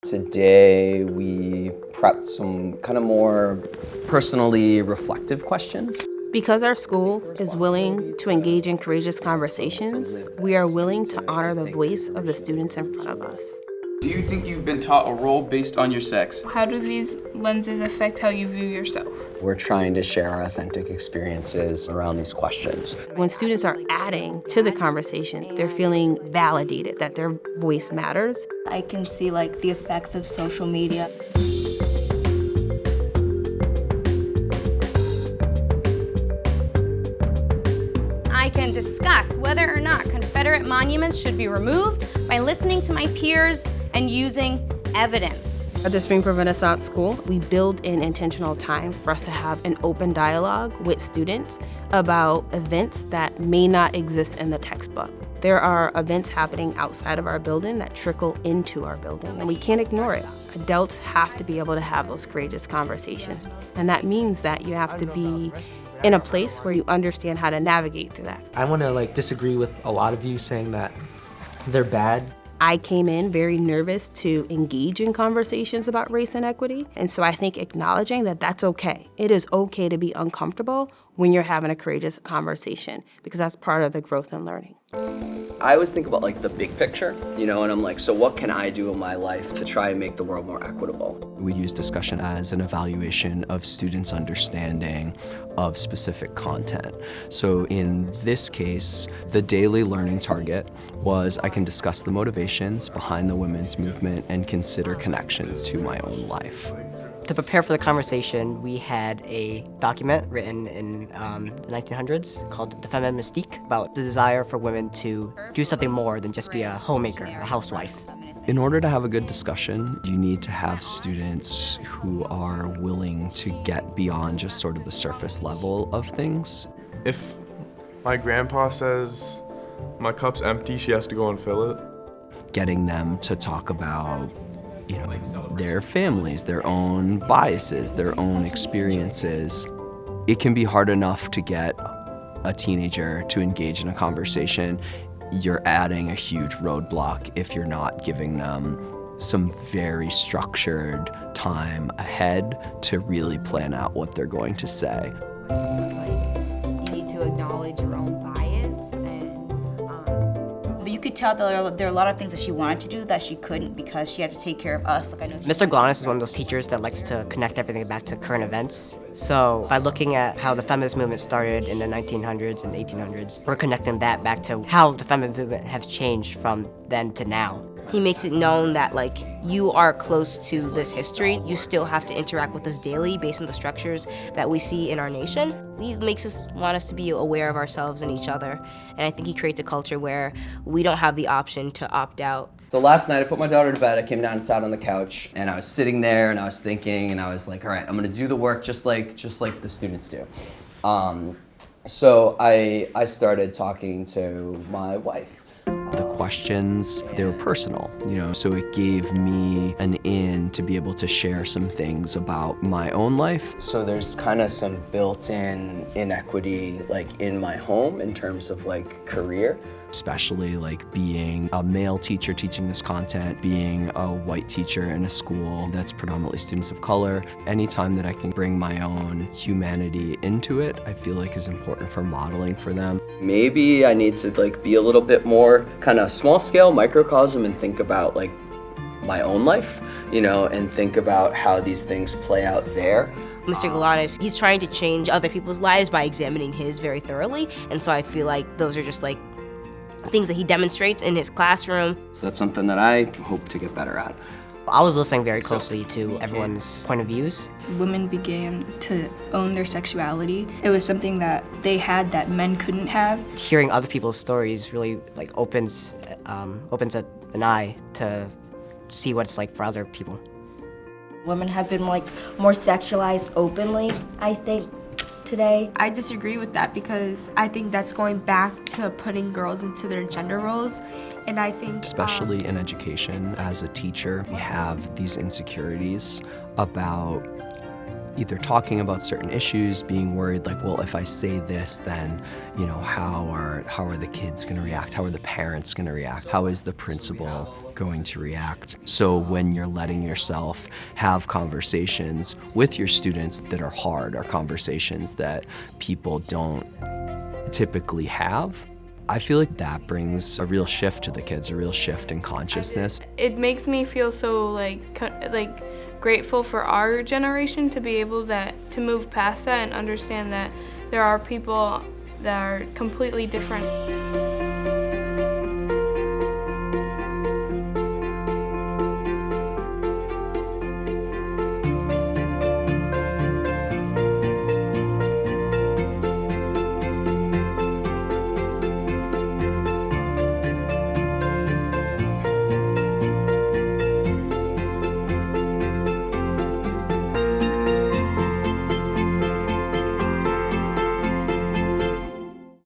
Today we prepped some kind of more personally reflective questions. Because our school is willing to engage in courageous conversations, we are willing to honor the voice of the students in front of us. Do you think you've been taught a role based on your sex? How do these lenses affect how you view yourself? We're trying to share our authentic experiences around these questions. When students are adding to the conversation, they're feeling validated that their voice matters. I can see like the effects of social media. I can discuss whether or not Confederate monuments should be removed by listening to my peers and using evidence. At the Springfield Renaissance School, we build in intentional time for us to have an open dialogue with students about events that may not exist in the textbook. There are events happening outside of our building that trickle into our building, and we can't ignore it. Adults have to be able to have those courageous conversations, and that means that you have to be in a place where you understand how to navigate through that. I want to disagree with a lot of you saying that they're bad. I came in very nervous to engage in conversations about race and equity, and so I think acknowledging that that's okay. It is okay to be uncomfortable when you're having a courageous conversation, because that's part of the growth and learning. I always think about the big picture, and I'm like, so what can I do in my life to try and make the world more equitable? We use discussion as an evaluation of students' understanding of specific content. So in this case, the daily learning target was I can discuss the motivations behind the women's movement and consider connections to my own life. To prepare for the conversation, we had a document written in the 1900s called The Feminine Mystique, about the desire for women to do something more than just be a homemaker, a housewife. In order to have a good discussion, you need to have students who are willing to get beyond just sort of the surface level of things. If my grandpa says my cup's empty, she has to go and fill it. Getting them to talk about their families, their own biases, their own experiences. It can be hard enough to get a teenager to engage in a conversation. You're adding a huge roadblock if you're not giving them some very structured time ahead to really plan out what they're going to say. You need to acknowledge your own bias. But you could tell that there are a lot of things that she wanted to do that she couldn't because she had to take care of us. I know Mr. Glanis is one of those teachers that likes to connect everything back to current events. So by looking at how the feminist movement started in the 1900s and 1800s, we're connecting that back to how the feminist movement has changed from then to now. He makes it known that you are close to this history. You still have to interact with us daily based on the structures that we see in our nation. He makes us want us to be aware of ourselves and each other. And I think he creates a culture where we don't have the option to opt out. So last night I put my daughter to bed, I came down and sat on the couch, and I was sitting there and I was thinking, and I was like, all right, I'm gonna do the work just like the students do. So I started talking to my wife. The questions, they were personal, so it gave me an in to be able to share some things about my own life. So there's kind of some built-in inequity in my home in terms of career. Especially being a male teacher teaching this content, being a white teacher in a school that's predominantly students of color. Anytime that I can bring my own humanity into it, I feel is important for modeling for them. Maybe I need to be a little bit more kind of small scale microcosm and think about my own life, and think about how these things play out there. Mr. Galanis, he's trying to change other people's lives by examining his very thoroughly. And so I feel those are just things that he demonstrates in his classroom. So that's something that I hope to get better at. I was listening very closely to everyone's point of views. Women began to own their sexuality. It was something that they had that men couldn't have. Hearing other people's stories really opens an eye to see what it's like for other people. Women have been more sexualized openly, I think, today. I disagree with that because I think that's going back to putting girls into their gender roles, and I think especially in education, as a teacher, we have these insecurities about either talking about certain issues, being worried like, well, if I say this, then, you know, how are the kids gonna react? How are the parents gonna react? How is the principal going to react? So when you're letting yourself have conversations with your students that are hard, or conversations that people don't typically have, I feel like that brings a real shift to the kids, a real shift in consciousness. It makes me feel so like grateful for our generation to be able to move past that and understand that there are people that are completely different.